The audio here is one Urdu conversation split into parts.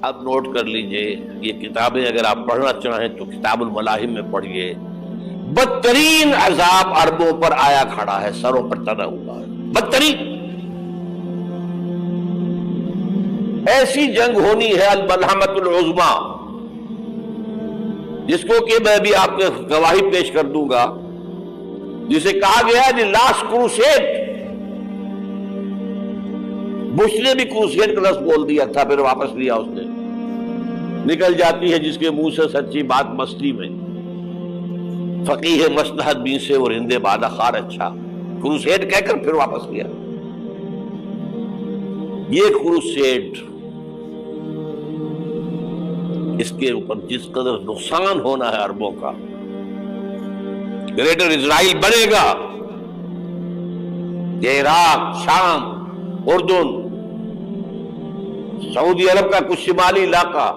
آپ نوٹ کر لیجئے، یہ کتابیں اگر آپ پڑھنا چاہیں تو کتاب الملاحم میں پڑھیے۔ بدترین عذاب عربوں پر آیا کھڑا ہے، سروں پر تنا ہوا ہے، بدترین ایسی جنگ ہونی ہے الملحمۃ العظمیٰ، جس کو کہ میں بھی آپ کو گواہی پیش کر دوں گا، جسے کہا گیا ہے دی لاسٹ کروسیڈ۔ بش نے بھی کروسیڈ کا لفظ بول دیا تھا، پھر واپس لیا اس نے۔ نکل جاتی ہے جس کے منہ سے سچی بات مستی میں، فقیہ مصلحت بین سے اور ہندے بادہ خار اچھا، کروسیڈ کہہ کر پھر واپس لیا۔ یہ کروسیڈ، اس کے اوپر جس قدر نقصان ہونا ہے عربوں کا، گریٹر اسرائیل بنے گا، یہ عراق، شام، اردن، سعودی عرب کا کچھ شمالی علاقہ،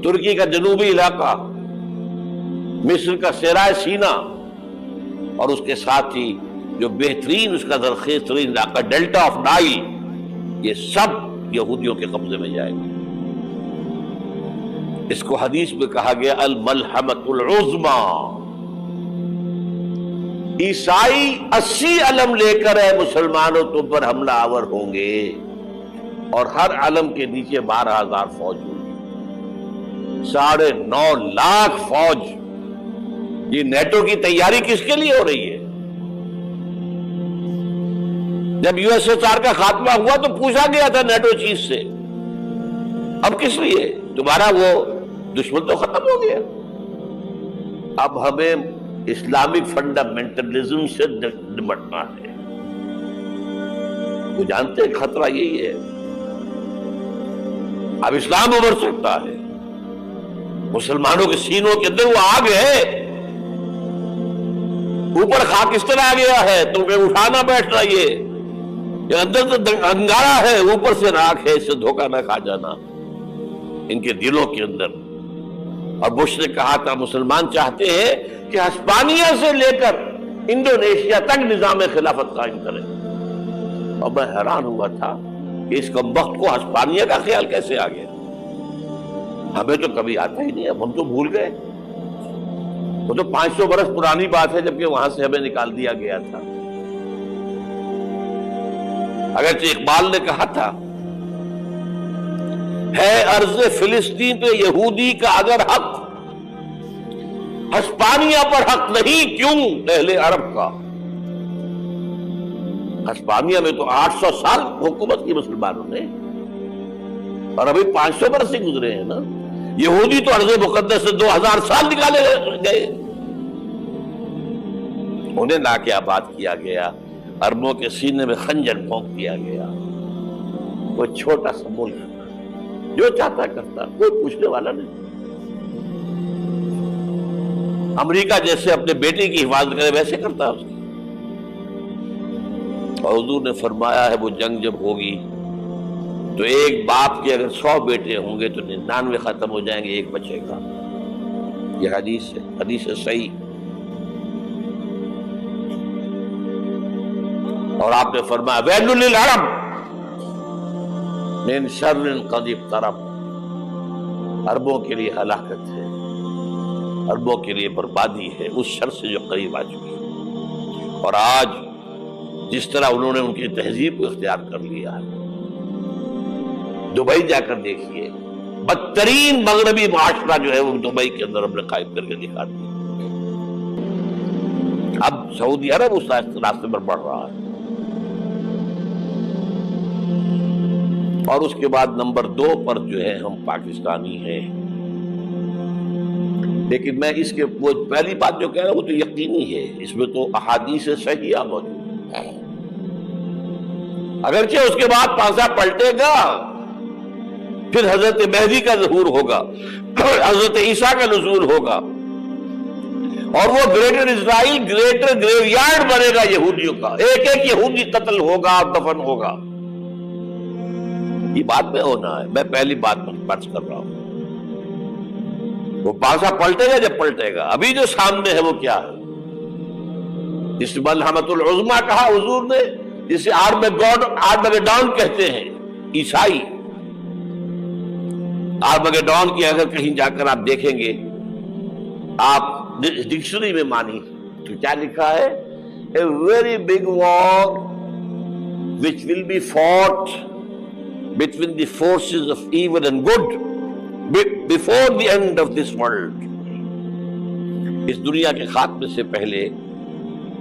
ترکی کا جنوبی علاقہ، مصر کا صحرائے سینا، اور اس کے ساتھ ہی جو بہترین اس کا زرخیز ترین علاقہ ڈیلٹا آف نائل، یہ سب یہودیوں کے قبضے میں جائے گا۔ اس کو حدیث میں کہا گیا الملحمۃ العظمیٰ۔ عیسائی 80 علم لے کر اے مسلمانوں تم پر حملہ آور ہوں گے، اور ہر علم کے نیچے 12,000 فوج ہوگی، 9.5 لاکھ فوج۔ یہ نیٹو کی تیاری کس کے لیے ہو رہی ہے؟ جب USSR کا خاتمہ ہوا تو پوچھا گیا تھا نیٹو چیف سے، اب کس لیے؟ تمہارا وہ دشمن تو ختم ہو گیا، اب ہمیں اسلامک فنڈامنٹلزم سے نمٹنا ہے۔ وہ جانتے ہیں خطرہ یہی ہے، اب اسلام ابھر سکتا ہے، مسلمانوں کے سینوں کے اندر وہ آگ ہے، اوپر خاک اس طرح آ گیا ہے تو کہ اٹھانا بیٹھ رہا، یہ اندر تو انگارہ ہے، اوپر سے راکھ ہے، اس سے دھوکہ نہ کھا جانا ان کے دلوں کے اندر۔ اور بش نے کہا تھا مسلمان چاہتے ہیں کہ ہسپانیہ سے لے کر انڈونیشیا تک نظام خلافت قائم کریں، اور میں حیران ہوا تھا کہ اس کمبخت کو ہسپانیہ کا خیال کیسے آ گیا؟ ہمیں تو کبھی آتا ہی نہیں، اب ہم تو بھول گئے، وہ تو 500 برس پرانی بات ہے، جبکہ وہاں سے ہمیں نکال دیا گیا تھا۔ اگرچہ اقبال نے کہا تھا ہے ارض فلسطین پہ یہودی کا اگر حق، ہسپانیہ پر حق نہیں کیوں اہل عرب کا؟ ہسپانیہ میں تو 800 سال حکومت کی مسلمانوں نے، اور ابھی 500 برس سے گزرے ہیں نا۔ یہودی تو ارض مقدس سے 2000 سال نکالے گئے، انہیں لا کے آباد کیا گیا، عربوں کے سینے میں خنجر پھونک دیا گیا۔ وہ چھوٹا سا ملک جو چاہتا کرتا، کوئی پوچھنے والا نہیں۔ امریکہ جیسے اپنے بیٹے کی حفاظت کرے ویسے کرتا اس کی۔ اور حضور نے فرمایا ہے وہ جنگ جب ہوگی تو ایک باپ کے اگر 100 بیٹے ہوں گے تو 99 ختم ہو جائیں گے، ایک بچے گا۔ یہ حدیث ہے، حدیث ہے صحیح۔ اور آپ نے فرمایا ویل للعرب من شر قد اقترب، عربوں کے لیے ہلاکت ہے، عربوں کے لیے بربادی ہے اس شر سے جو قریب آ چکی ہے۔ اور آج جس طرح انہوں نے ان کی تہذیب کو اختیار کر لیا ہے، دبئی جا کر دیکھیے، بدترین مغربی معاشرہ جو ہے وہ دبئی کے اندر ہم نے قائم کر کے دکھا دیا۔ اب سعودی عرب اس راستے پر بڑھ رہا ہے۔ اور اس کے بعد نمبر 2 پر جو ہے ہم پاکستانی ہیں، لیکن میں اس کے وہ پہلی بات جو کہہ رہا ہوں وہ تو یقینی ہے، اس میں تو احادیث صحیحہ موجود ہے۔ اگرچہ اس کے بعد پانسا پلٹے گا، پھر حضرت مہدی کا ظہور ہوگا، حضرت عیسیٰ کا نزول ہوگا، اور وہ گریٹر اسرائیل گریٹر گریو یارڈ بنے گا یہودیوں کا، ایک ایک یہودی قتل ہوگا، دفن ہوگا۔ یہ بات میں ہونا ہے، میں پہلی بات پر کر رہا ہوں۔ وہ پانسا پلٹے گا جب پلٹے گا، ابھی جو سامنے ہے وہ کیا ہے؟ جس ملحمۃ العظمیٰ کہا حضور نے، جسے آرمیگیڈون کہتے ہیں عیسائی، آرمگیڈون کی اگر کہیں جا کر آپ دیکھیں گے، آپ ڈکشنری میں مانی تو کیا لکھا ہے؟ A very big war which will be fought between the forces of evil and good before the end of this world. اس دنیا کے خاتمے سے پہلے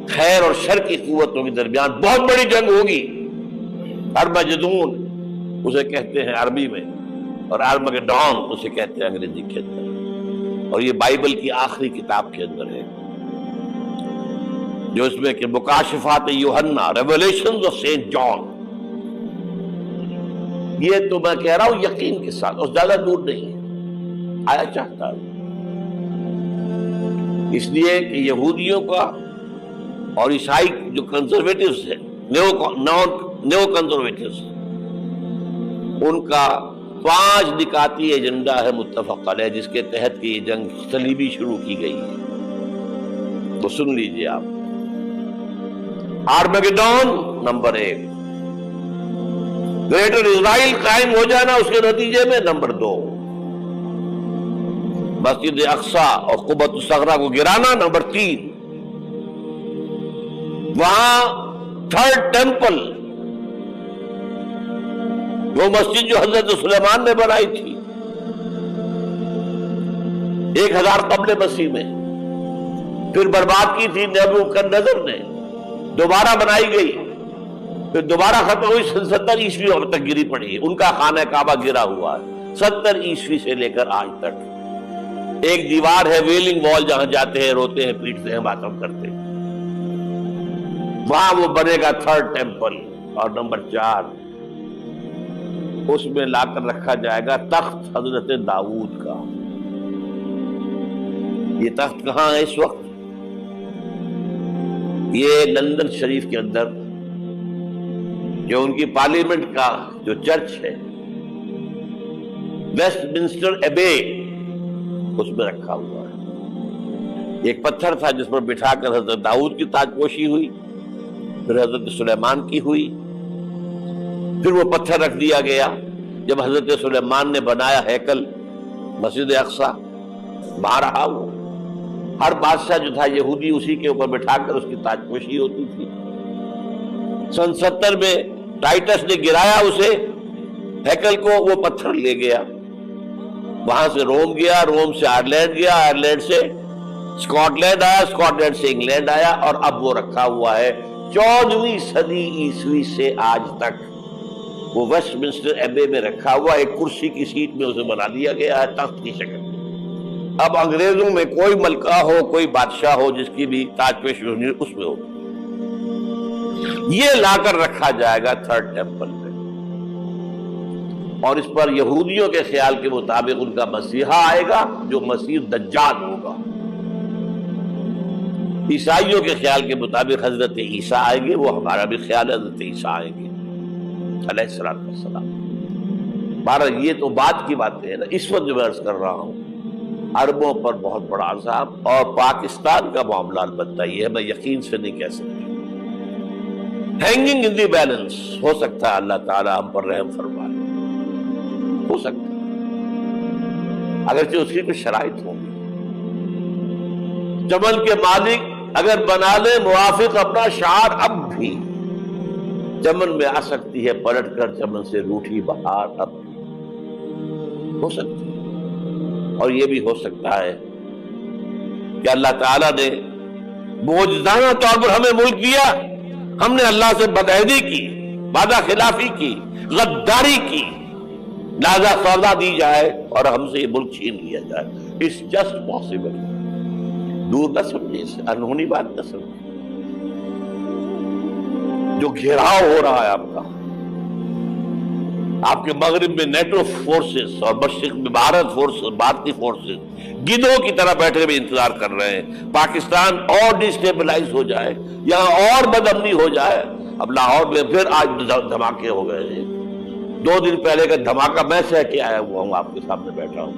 خیر اور شر کی قوتوں کے درمیان بہت بڑی جنگ ہوگی. ارمجدون اسے کہتے ہیں عربی میں، اور آرمگیڈون اسے کہتے ہیں انگریزی کے اندر، اور یہ بائبل کی آخری کتاب کے اندر ہے، جو اس میں کہ مکاشفات یوحنا، ریویلیشنز آف سینٹ جان. یہ تو میں کہہ رہا ہوں یقین کے ساتھ، اور زیادہ دور نہیں ہے، آیا چاہتا ہے. اس لیے کہ یہودیوں کا اور عیسائی جو کنزرویٹوز ہیں، نیو کنزرویٹوز، ان کا 5 نکاتی ایجنڈا ہے متفق علیہ، جس کے تحت یہ جنگ صلیبی شروع کی گئی ہے. تو سن لیجئے آپ. آرمگیڈون نمبر 1، گریٹر اسرائیل قائم ہو جانا اس کے نتیجے میں نمبر 2، مسجد اقصی اور قبۃ الصغریٰ کو گرانا نمبر 3، وہاں تھرڈ ٹیمپل، وہ مسجد جو حضرت سلیمان نے بنائی تھی 1000 قبل مسیح میں، پھر برباد کی تھی نیبوکدنیزر نے، دوبارہ بنائی گئی، پھر دوبارہ ختم ہوئی 70 عیسوی اب تک گری پڑی. ان کا خانہ کعبہ گرا ہوا ہے 70 عیسوی سے لے کر آج تک. ایک دیوار ہے ویلنگ وال، جہاں جاتے ہیں، روتے ہیں، پیٹتے ہیں، ماتم کرتے ہیں، وہاں وہ بنے گا تھرڈ ٹیمپل. اور نمبر 4، اس میں لا کر رکھا جائے گا تخت حضرت داؤد کا. یہ تخت کہاں ہے اس وقت؟ یہ لندن شریف کے اندر جو ان کی پارلیمنٹ کا جو چرچ ہے، ویسٹ منسٹر ایبے، اس میں رکھا ہوا ہے. ایک پتھر تھا جس پر بٹھا کر حضرت داؤد کی تاج پوشی ہوئی، پھر حضرت سلیمان کی ہوئی، پھر وہ پتھر رکھ دیا گیا جب حضرت سلیمان نے بنایا ہیکل مسجد اقصی. وہاں رہا وہ. ہر بادشاہ جو تھا یہودی اسی کے اوپر بٹھا کر اس کی تاج پوشی ہوتی تھی. سن 70 میں ٹائٹس نے گرایا اسے، ہیکل کو، وہ پتھر لے گیا، وہاں سے روم گیا، روم سے آئرلینڈ گیا، آئرلینڈ سے اسکاٹ لینڈ آیا، اسکاٹ لینڈ سے انگلینڈ آیا، اور اب وہ رکھا ہوا ہے 14ویں صدی عیسوی سے آج تک. وہ ویسٹ منسٹر ایبے میں رکھا ہوا، ایک کرسی کی سیٹ میں اسے بنا دیا گیا ہے تخت کی شکل. اب انگریزوں میں کوئی ملکہ ہو، کوئی بادشاہ ہو جس کی بھی تاج پوشی ہونی اس میں ہو، یہ لا کر رکھا جائے گا تھرڈ ٹیمپل میں. اور اس پر یہودیوں کے خیال کے مطابق ان کا مسیحا آئے گا جو مسیح دجال ہوگا. عیسائیوں کے خیال کے مطابق حضرت عیسیٰ آئیں گے، وہ ہمارا بھی خیال ہے حضرت عیسیٰ آئیں گے علیہ السلام. بہرحال یہ تو بات کی باتیں ہیں نا. اس وقت جو میں عرض کر رہا ہوں، عربوں پر بہت بڑا عذاب، اور پاکستان کا معاملہ البتہ یہ ہے، میں یقین سے نہیں کہہ سکتا. ہینگنگ ان دی بیلنس، ہو سکتا ہے اللہ تعالیٰ ہم پر رحم فرمائے، ہو سکتا ہے، اگرچہ اس کی کچھ شرائط ہوں گی. چمن کے مالک اگر بنا لے موافق اپنا شعار، اب بھی چمن میں آ سکتی ہے پلٹ کر چمن سے روٹھی بہار، اب ہو سکتی ہے. اور یہ بھی ہو سکتا ہے کہ اللہ تعالیٰ نے معجزانہ طور پر ہمیں ملک دیا، ہم نے اللہ سے بدعہدی کی، وعدہ خلافی کی، غداری کی، لہذا سزا دی جائے اور ہم سے یہ ملک چھین لیا جائے. It's just possible. دور نہ سمجھے، اسے انہونی بات نہ سمجھے. جو گھیراؤ ہو رہا ہے آپ کے مغرب میں نیٹو فورسز اور مشرق میں بھارتی فورسز گدھوں کی طرح بیٹھے ہوئے انتظار کر رہے ہیں پاکستان اور ڈسٹیبلائز ہو جائے، یہاں اور بدامنی ہو جائے. اب لاہور میں پھر آج دھماکے ہو گئے ہیں. 2 دن پہلے کا دھماکہ میں سہ کے آیا ہوا ہوں، آپ کے سامنے بیٹھا ہوں.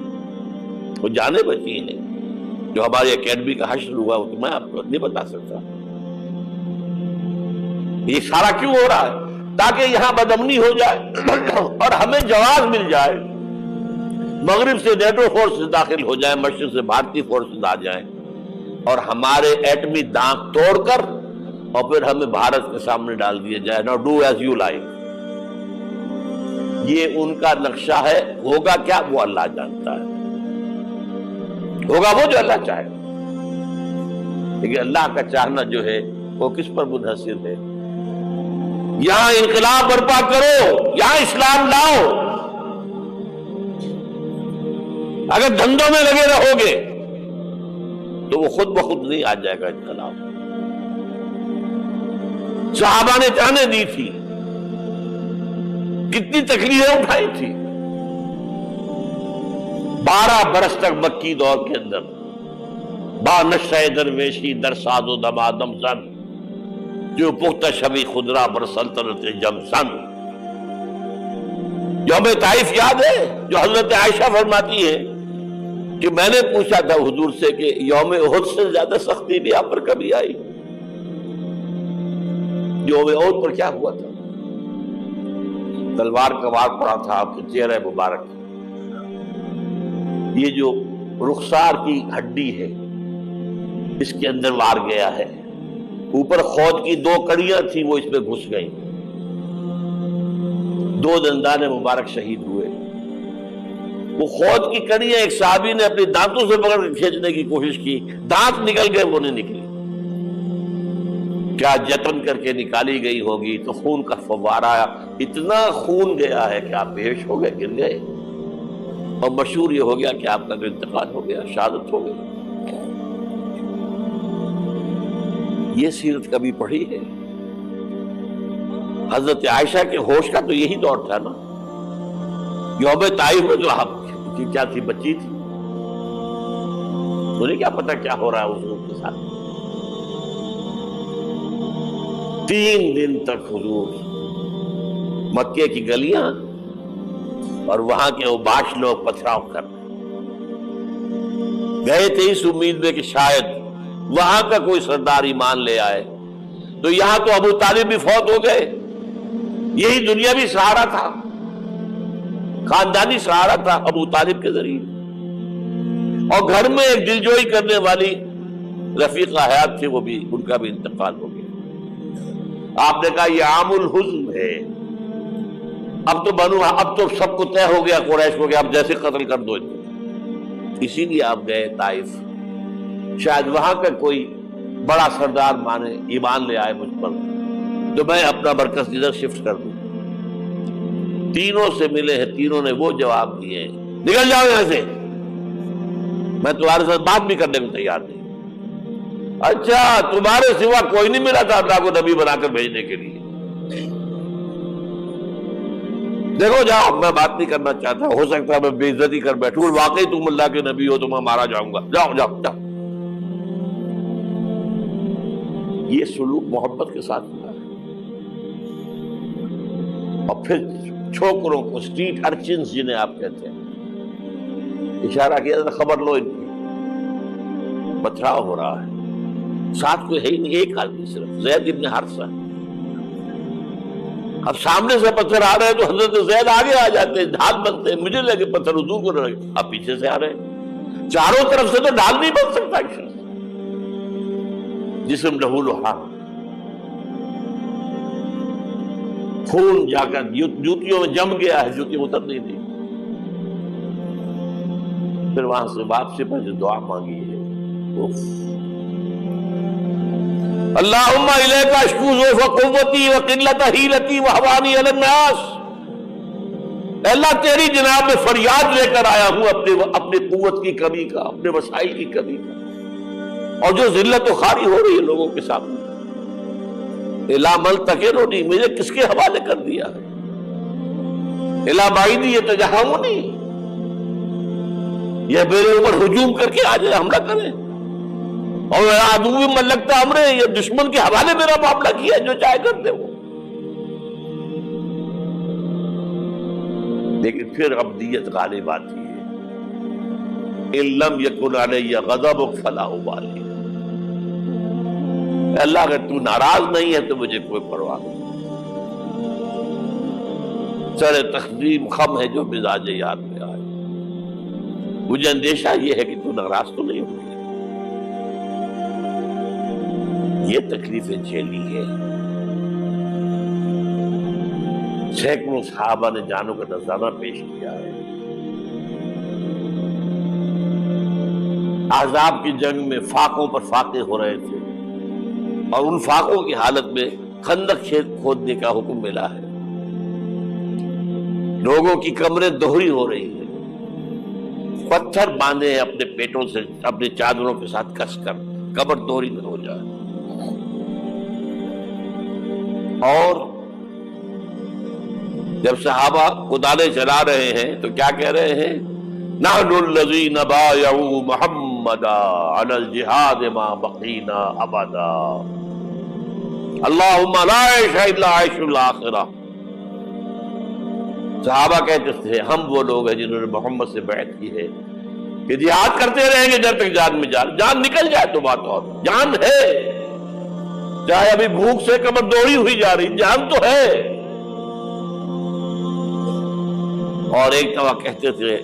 وہ جانے بچی ہیں جو ہماری اکیڈمی کا حشر ہوا، وہ تو میں آپ کو نہیں بتا سکتا. یہ سارا کیوں ہو رہا ہے؟ تاکہ یہاں بدامنی ہو جائے اور ہمیں جواز مل جائے. مغرب سے نیٹو فورسز داخل ہو جائیں، مشرق سے بھارتی فورسز آ جائیں اور ہمارے ایٹمی دانت توڑ کر اور پھر ہمیں بھارت کے سامنے ڈال دیا جائے، نا ڈو ایز یو لائک. یہ ان کا نقشہ ہے. ہوگا کیا وہ اللہ جانتا ہے، ہوگا وہ جو اللہ چاہے. لیکن اللہ کا چاہنا جو ہے وہ کس پر منحصر ہے؟ یہاں انقلاب برپا کرو، یہاں اسلام لاؤ. اگر دھندوں میں لگے رہو گے تو وہ خود بخود نہیں آ جائے گا انقلاب. صحابہ نے جانیں دی تھی، کتنی تکلیفیں اٹھائی تھی. 12 برس تک مکی دور کے اندر با نشہ درویشی در ساز و دمادم زن، جو پختہ شبی خدرا بر سلطنت جم سن. یوم طائف یاد ہے جو حضرت عائشہ فرماتی ہے کہ میں نے پوچھا تھا حضور سے کہ یوم احد سے زیادہ سختی بھی آپ پر کبھی آئی؟ یوم احد پر کیا ہوا تھا؟ تلوار کا وار پڑا تھا آپ کے چہرہ مبارک. یہ جو رخسار کی ہڈی ہے اس کے اندر وار گیا ہے. اوپر خود کی 2 کڑیاں تھیں وہ اس میں گھس گئیں. 2 دندان مبارک شہید ہوئے. وہ خود کی کڑیاں ایک صحابی نے اپنے دانتوں سے پکڑ کے کھینچنے کی کوشش کی، دانت نکل گئے، وہ نہیں نکلی. کیا جتن کر کے نکالی گئی ہوگی تو خون کا فوارہ، اتنا خون گیا ہے کہ آپ بےہوش ہو گئے، گر گئے. اور مشہور یہ ہو گیا کہ آپ کا انتقال ہو گیا، شہادت ہو گئی. یہ سیرت کبھی پڑھی ہے؟ حضرت عائشہ کے ہوش کا تو یہی دور تھا نا. یوم طائف میں جو آپ کی کیا تھی، بچی تھی، انہیں کیا پتا کیا ہو رہا ہے اس لوگ کے ساتھ. 3 دن تک حضور مکے کی گلیاں اور وہاں کے اوباش لوگ پتھراؤ کر گئے تھے اس امید میں کہ شاید وہاں کا کوئی سردار ایمان لے آئے. تو یہاں تو ابو طالب بھی فوت ہو گئے. یہی دنیاوی سہارا تھا، خاندانی سہارا تھا ابو طالب کے ذریعے. اور گھر میں ایک دلجوئی کرنے والی رفیقہ حیات تھی، وہ بھی، ان کا بھی انتقال ہو گیا. آپ نے کہا یہ عام الحزن ہے. اب تو سب کو طے ہو گیا قریش کو کہ آپ جیسے قتل کر دو. اسی لیے آپ گئے طائف، شاید وہاں کا کوئی بڑا سردار مانے ایمان لے آئے مجھ پر تو میں اپنا مرکز ادھر شفٹ کر دوں. تینوں سے ملے ہیں، تینوں نے وہ جواب دیے ہیں، نکل جاؤ یہاں سے، میں تمہارے ساتھ بات بھی کرنے کو تیار نہیں. اچھا تمہارے سوا کوئی نہیں ملا تھا اللہ کو نبی بنا کر بھیجنے کے لیے؟ دیکھو جاؤ، میں بات نہیں کرنا چاہتا، ہو سکتا ہے میں بے عزتی کر بیٹھوں، واقعی تم اللہ کے نبی ہو تو میں مارا جاؤں گا. جاؤ جاؤ جاؤ. یہ سلوک محبت کے ساتھ ہوا ہے. اور پھر چھوکروں کو، اسٹریٹ ارچنز جنہیں آپ کہتے ہیں، اشارہ کیا تھا خبر لو ان کی، پتھراؤ ہو رہا ہے. ساتھ کوئی ہے ہی نہیں، ایک آدمی صرف، زید ابن حارثہ. اب سامنے سے پتھر آ رہے ہیں تو حضرت زید آگے آ جاتے ہیں، ڈھال بنتے ہیں. مجھے لگے پتھر حضور کو لگے، اب پیچھے سے آ رہے ہیں. چاروں طرف سے تو ڈھال نہیں بن سکتا. جسم لہو لہا، خون جا کر جوتیوں میں جم گیا ہے، جوتی اتر نہیں دی. پھر وہاں سے واپسی پر جو دعا مانگی ہے، اللہم الیک اشکو ضعف قوتی وقلت حیلتی وہوانی علی الناس. اے اللہ تیری جناب میں فریاد لے کر آیا ہوں اپنی قوت کی کمی کا، اپنے وسائل کی کمی کا، اور جو ذلت و خواری ہو رہی ہے لوگوں کے سامنے. الا مل تکلنی، مجھے کس کے حوالے کر دیا ہے؟ الا بعیدی یتجہمنی، یہ میرے اوپر ہجوم کر کے آ جائے، حملہ کرے، اور عدو من لگتا امرے، یہ دشمن کے حوالے میرا معاملہ کیا، جو چاہے کرتے وہ. لیکن پھر عبدیت غالب آتی ہے. ان لم یکن علی غضبک فلا ابالی. اللہ اگر تو ناراض نہیں ہے تو مجھے کوئی پرواہ نہیں. سر تقدیم خم ہے جو مزاج یاد میں آئے. مجھے اندیشہ یہ ہے کہ تو ناراض تو نہیں ہوگی. یہ تکلیفیں جھیلی ہے. سینکڑوں صحابہ نے جانوں کا نذرانہ پیش کیا ہے. احزاب کی جنگ میں فاقوں پر فاقے ہو رہے تھے اور ان فاقوں کی حالت میں خندق کھودنے کا حکم ملا ہے. لوگوں کی کمریں دوہری ہو رہی ہیں. پتھر باندھے ہیں اپنے پیٹوں سے اپنی چادروں کے ساتھ کس کر قبر دوہری نہ ہو جائے. اور جب صحابہ کدالیں چلا رہے ہیں تو کیا کہہ رہے ہیں؟ نحن الذین بایعوا محمدا علی الجہاد ما بقینا ابدا اللہم لا عیش الا عیش الاخرہ. صحابہ کہتے تھے ہم وہ لوگ ہیں جنہوں نے محمد سے بیعت کی ہے کہ جہاد کرتے رہیں گے جب تک جان میں جان نکل جائے تو بات اور. جان ہے، چاہے ابھی بھوک سے کمر دوڑی ہوئی جا رہی، جان تو ہے. اور ایک دفعہ کہتے تھے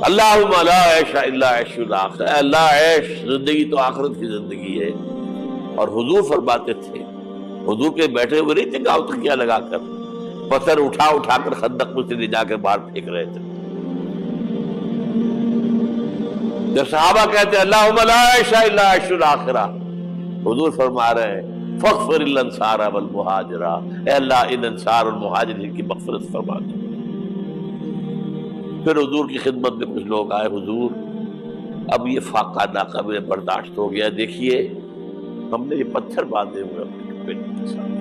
اللہم لا عیش الا عیش الاخرہ، اللہ عیش زندگی تو آخرت کی زندگی ہے. اور حضور فرماتے تھے، حضور کے بیٹھے ہوئے نہیں تھے گاؤں تکیہ لگا کر، پتھر اٹھا کر خندق میں سے لے جا کے باہر پھینک رہے تھے. جب صحابہ کہتے ہیں اللہم لا عیش الا عیش الاخرہ، حضور فرما رہے ہیں فاغفر الانصار والمہاجر، اے اللہ ان انصار اور مہاجرین کی مغفرت فرما دو. پھر حضور کی خدمت میں کچھ لوگ آئے، حضور اب یہ فاقہ ناقابل برداشت ہو گیا، دیکھیے ہم نے یہ پتھر باندھے ہوئے اپنے پیٹوں کے ساتھ.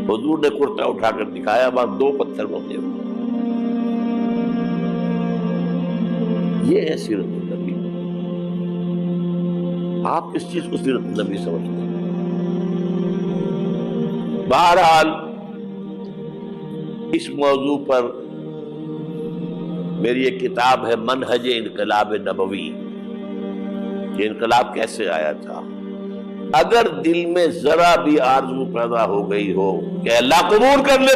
حضور نے کرتا اٹھا کر دکھایا، وہاں 2 پتھر بندھے ہوئے. یہ ہے سیرت النبی. آپ کس چیز کو سیرت النبی سمجھتے ہیں؟ بہرحال اس موضوع پر میری ایک کتاب ہے منہج انقلاب نبوی، کہ انقلاب کیسے آیا تھا. اگر دل میں ذرا بھی آرزو پیدا ہو گئی ہو کہ اللہ قبول کر لے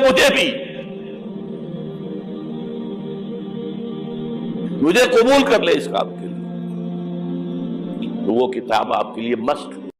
مجھے قبول کر لے اس کام کے لیے، تو وہ کتاب آپ کے لیے مسٹ